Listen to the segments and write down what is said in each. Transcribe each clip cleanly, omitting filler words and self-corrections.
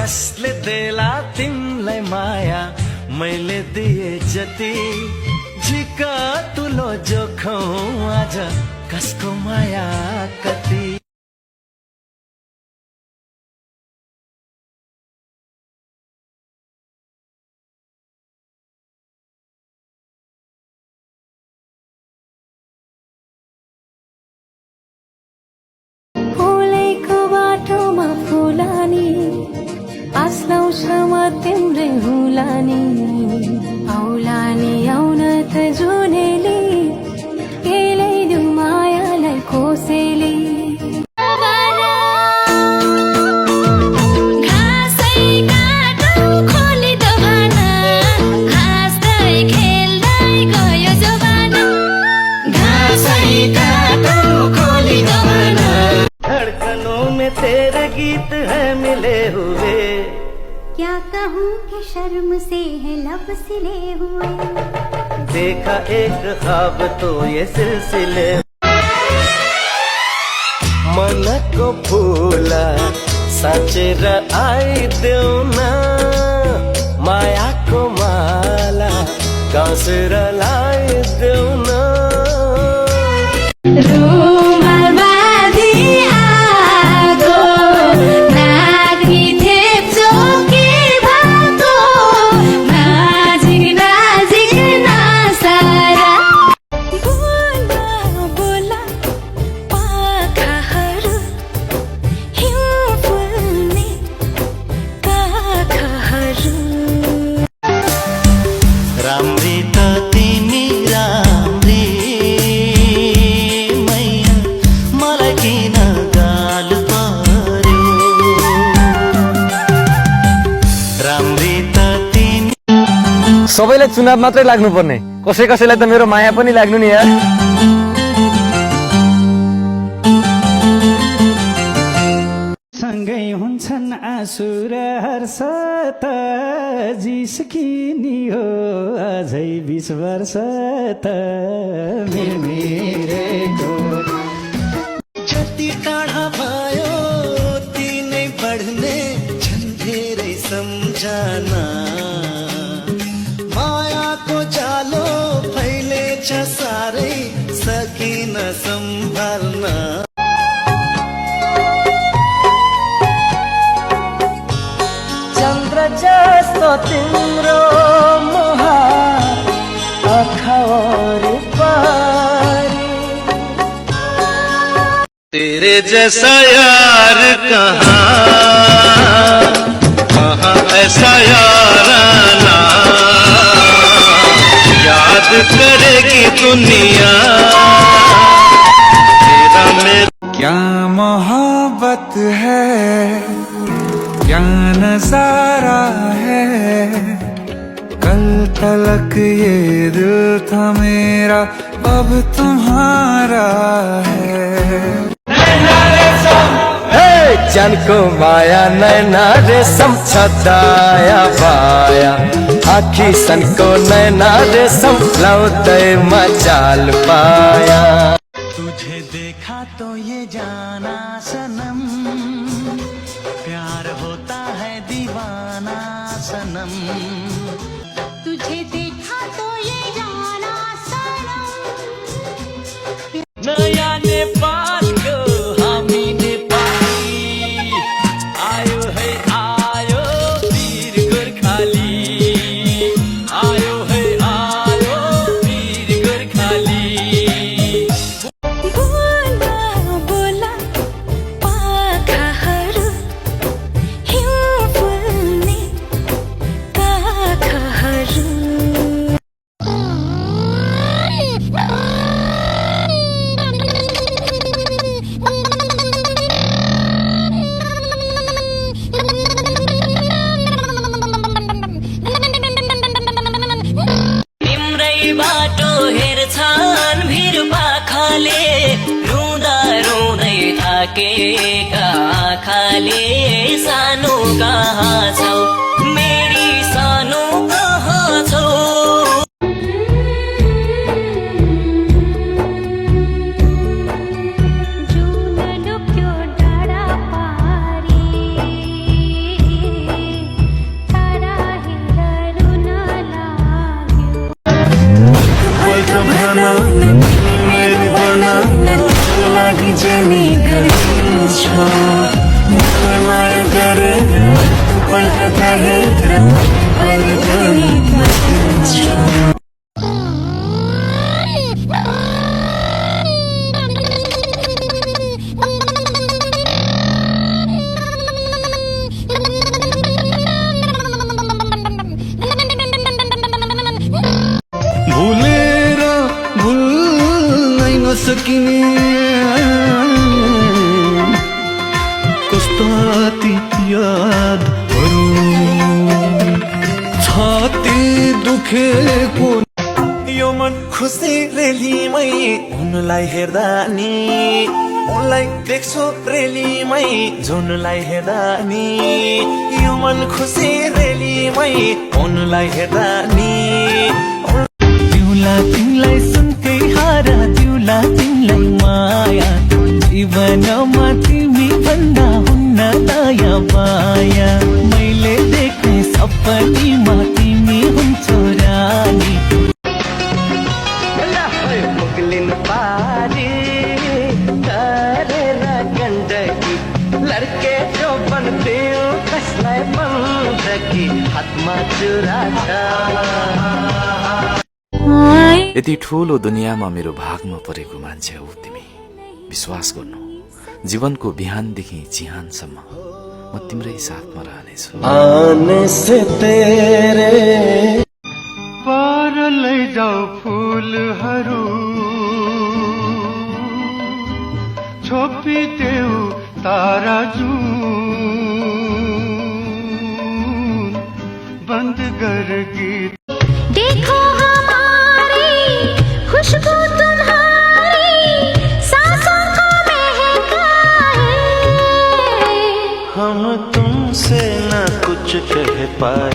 कसले देला तिमलाई माया मैले दिए जति झिका तुलो जोखौ आज कसको माया कति। तिम्रै हुलानी औलानी आउन त जुनेली केलै दिउ मायालाई कोसेली। धड़कनों में तेरे गीत है मिले हुए, क्या कहूँ कि शर्म से है लब सिले हुए। देखा एक ख्वाब तो ये सिलसिले मन को फूला साचेर आइदेऊ न माया को माला गाँसेर लाइदेऊ न। राम्री त तिमी राम्री मैया मलाई किन गाल पर्यो। राम्री त तिमी सबैलाई चुनाव मात्रै लाग्नु पर्ने, कसै कसैलाई त मेरो माया पनि लाग्नु नि यार। सँगै हुन्छन् आँसु र हर्ष त जिस्किनी हो अझै 20 वर्ष त मिरेको। जति टाढा भयो ती नै बढ्ने झन् धेरै सम्झना मायाको जालो फैलेछ साह्रै सकिन सम्हाल्न। चन्द्र जस्तो तिम्रो मुहार आँखा वरिपरि, तेरे जैसा यार कहाँ कहाँ ऐसा याराना याद करेगी दुनिया तेरा मेरा। क्या मोहब्बत है क्या नजारा है, कल तलक ये दिल था मेरा अब तुम्हारा है। जानको माया नैना रेशम छदाया बाया आखी सनको नैना रेशम लाउँदै मजाल पाया। तुझे देखा तो ये जाना सनम प्यार होता है दीवाना सनम। तुझे देखा तो ये जाना सनम। नया नेपाल को हामी नेपाली आयो है आयो वीर गोर्खाली आयो है आयो वीर गोर्खाली। बाटो हेर्छन् भिर पाखाले रुँदा रुँदै थाकेका आँखाले सानो कहाँ छौ मेरी सानो कहाँ छौ। जुन लुक्यो डाँडा पारी माया गरेर पल्टा हेरेर अर्जनी भुलेर भुल्नै नसकिने कस्ता ती यादहरू छाती दुखेको यो मन खुसी रेलीमै उनलाई हेर्दा नि उनलाई देख्छु रेलीमै जुनलाई हेर्दा नि यो मन खुसी रेलीमै उनलाई हेर्दा नि तिमीलाई सुनकै हारा दिउला तिमीलाई माया जीवनमा तिमी भन्दा हुन्न दया माया मैले देख्ने सपनीमा तिमी हुन्छौ रानी मुगलिन पारी गरेर गण्डकी लड्के जो बनते कसलाई बन्दकी हातमा चुरा छ यति ठूलो दुनियाँमा मेरो भागमा परेको मान्छे हौ तिमी। विश्वास गर्नु जीवनको बिहानदेखि चिहानसम्म म तिम्रै साथमा रहनेछु। आने से तेरे पार लैजाऊ फुलहरू छोपिदेऊ तारा जुन बन्द गर गीत देखो हमारी खुशबू तुम्हारी सांसों को महकाए हम तुमसे न कुछ कह पाए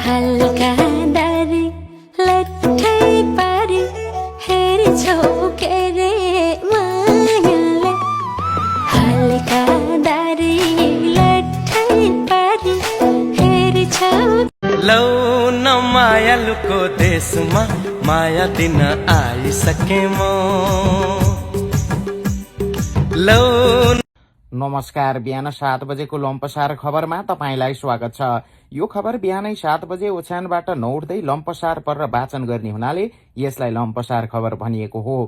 हल्का दारी लट्ठै पारी हेर्छौ के रे मायाले हल्का दारी लट्ठै पारी हेर्छौ लौ न मायालुको देशमा माया दिन आइसके म लौ नमस्कार। बिहान 7 बजेको लम्पसार खबरमा तपाईंलाई स्वागत छ। यो खबर बिहानै 7 बजे ओछ्यानबाट नउठ्दै लम्पसार परेर वाचन गर्ने हुनाले यसलाई लम्पसार खबर भनिएको हो।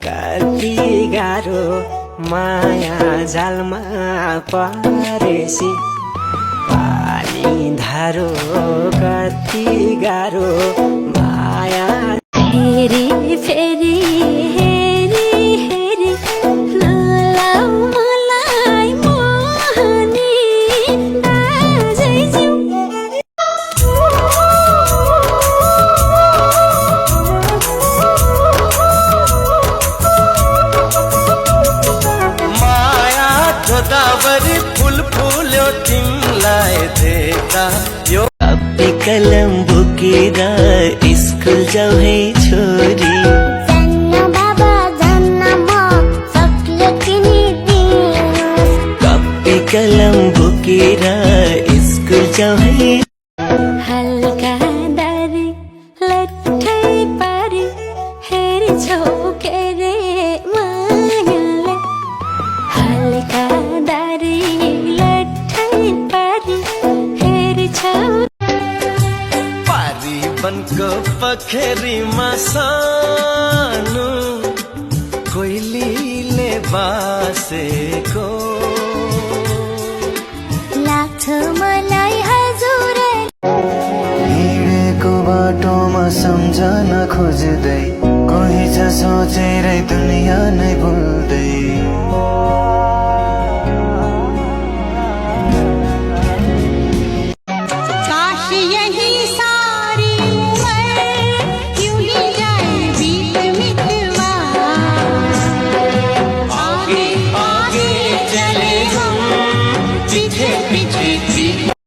कति गाह्रो माया जालमा परेसी पानी धारो कति गाह्रो माया फेरि फेरि हेरी हेरी नलाउ मलाई मोहनी आजै जिउ गोदावरी फूल फूल्यो तिमलाई देखा यो कपी कलम बोकेर स्कुल जाऊ है छोरी जान्न बाबा जान्न म सक्ले किनिदिनु कपी कलम बोकेर स्कुल जाऊ है हल्का दारी लट्ठै पारी हेर्छौ के रे मायाले हल्का दारी लट्ठै पारी हेर्छौ पारी बनको पखेरीमा सानो कोइलीले बासेको लाग्छ मलाई हजुर हिँडेको बाटोमा सम्झन खोज्दै कोही सोचेरै दुनियाँ नै भुल्दै